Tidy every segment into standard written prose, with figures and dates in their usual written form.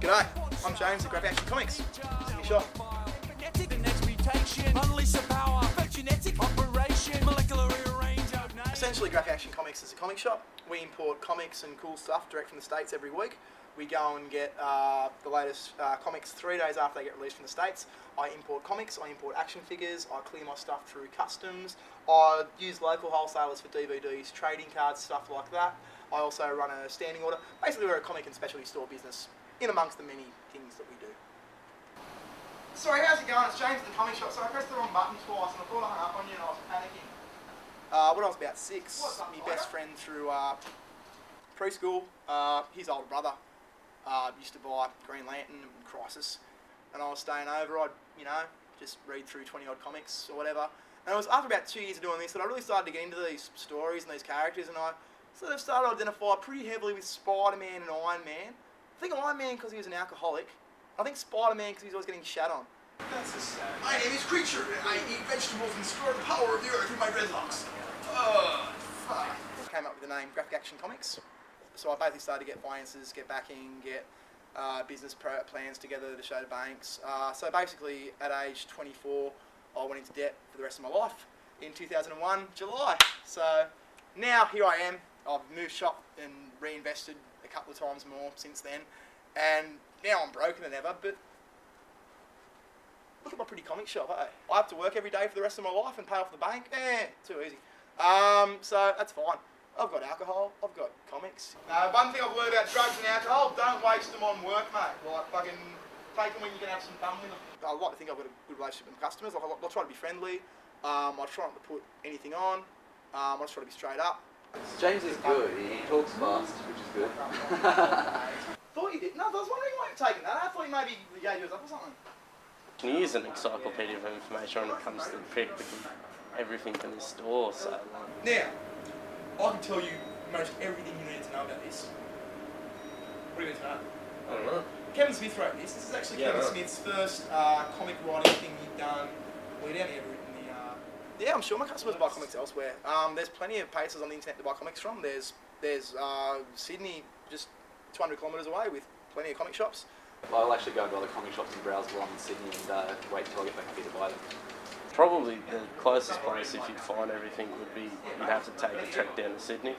G'day, I'm James at Graphic Action Comics. Sydney shop. Essentially, Graphic Action Comics is a comic shop. We import comics and cool stuff direct from the States every week. We go and get the latest comics 3 days after they get released from the States. I import comics, I import action figures, I clear my stuff through customs, I use local wholesalers for DVDs, trading cards, stuff like that. I also run a standing order. Basically, we're a comic and specialty store business, in amongst the many things that we do. Sorry, how's it going? It's James at the comic shop. So I pressed the wrong button twice and I thought I hung up on you and I was panicking. When I was about 6, my best friend through preschool, his older brother, used to buy Green Lantern and Crisis, and I was staying over. I'd, just read through 20 odd comics or whatever. And it was after about 2 years of doing this that I really started to get into these stories and these characters, and I sort of started to identify pretty heavily with Spider-Man and Iron Man. I think Iron Man because he was an alcoholic. I think Spider-Man because he was always getting shat on. That's a sad. My name is Creature, and I eat vegetables and store the power of the earth in my dreadlocks. Fuck. Came up with the name Graphic Action Comics. So I basically started to get finances, get backing, get business plans together to show to banks. So basically, at age 24, I went into debt for the rest of my life in 2001, July. So now here I am. I've moved shop and reinvested a couple of times more since then. And now I'm broker than ever, but look at my pretty comic shop, eh? I have to work every day for the rest of my life and pay off the bank? Too easy. So that's fine. I've got alcohol, I've got comics. One thing I've learned about drugs and alcohol, don't waste them on work, mate. Like, fucking take them when you can have some fun with them. I like to think I've got a good relationship with my customers. Like, I'll try to be friendly. I try not to put anything on. I just try to be straight up. James is good, he talks fast, which is good. Thought you did. No, I was wondering why you're taking that. I thought you maybe gave yours up or something. He is an encyclopedia of information when it comes to practically everything in this store. So now, I can tell you most everything you need to know about this. What do you need to know? I don't know. Kevin Smith wrote this. This is actually Kevin Smith's first comic writing thing he'd done. Well, he'd only ever written the... Yeah, I'm sure my customers buy comics elsewhere. There's plenty of places on the internet to buy comics from. There's Sydney, just 200 kilometres away, with plenty of comic shops. I'll actually go into other comic shops and browse while I'm in Sydney and wait until I get back here to buy them. Probably the closest place if you'd find everything would be you'd have to take a trek down to Sydney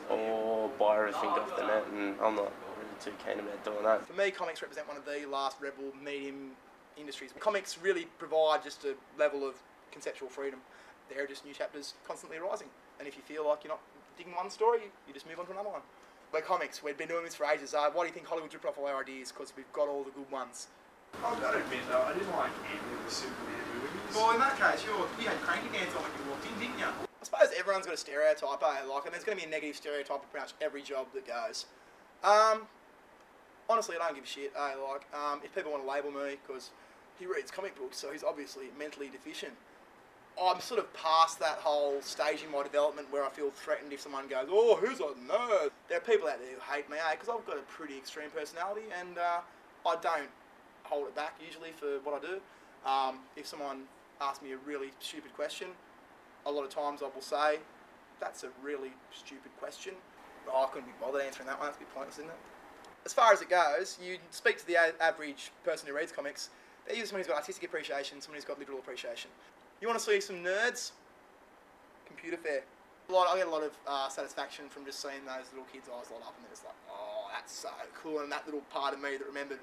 or buy everything off the net, and I'm not really too keen about doing that. For me, comics represent one of the last rebel medium industries. Comics really provide just a level of conceptual freedom. There are just new chapters constantly rising, and if you feel like you're not digging one story, you just move on to another one. We're comics, we've been doing this for ages. Why do you think Hollywood ripped off all our ideas? Because we've got all the good ones. I've got to admit though, I didn't like any of the Superman movies. Well, in that case, you had cranky dance on when you walked in, didn't you? I suppose everyone's got a stereotype, and there's going to be a negative stereotype of pretty much every job that goes. Honestly, I don't give a shit. If people want to label me because he reads comic books, so he's obviously mentally deficient. I'm sort of past that whole stage in my development where I feel threatened if someone goes, "Oh, who's a nerd?" There are people out there who hate me, because I've got a pretty extreme personality, and I don't hold it back usually for what I do. If someone asks me a really stupid question, a lot of times I will say, "That's a really stupid question." I couldn't be bothered answering that one. That's a bit pointless, isn't it? As far as it goes, you speak to the average person who reads comics, they're usually someone who's got artistic appreciation, someone who's got literal appreciation. You want to see some nerds? Computer fair. I get a lot of satisfaction from just seeing those little kids' eyes light up, and they're just like, "Oh, that's so cool," and that little part of me that remembered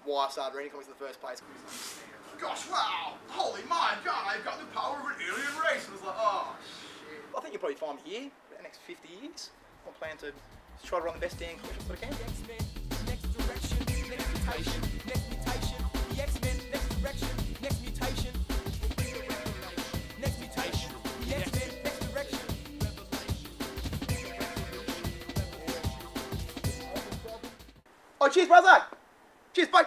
why I started reading comics in the first place. Gosh, wow! Holy my God, I've got the power of an alien race! And I was like, oh, shit. I think you'll probably find me here for the next 50 years. I plan to try to run the best damn comic shops that I can. Next direction, next mutation, next mutation, the X-Men, next direction, next mutation. Next mutation, the X-Men, next direction. Oh, cheers, brother! Cheers, bye!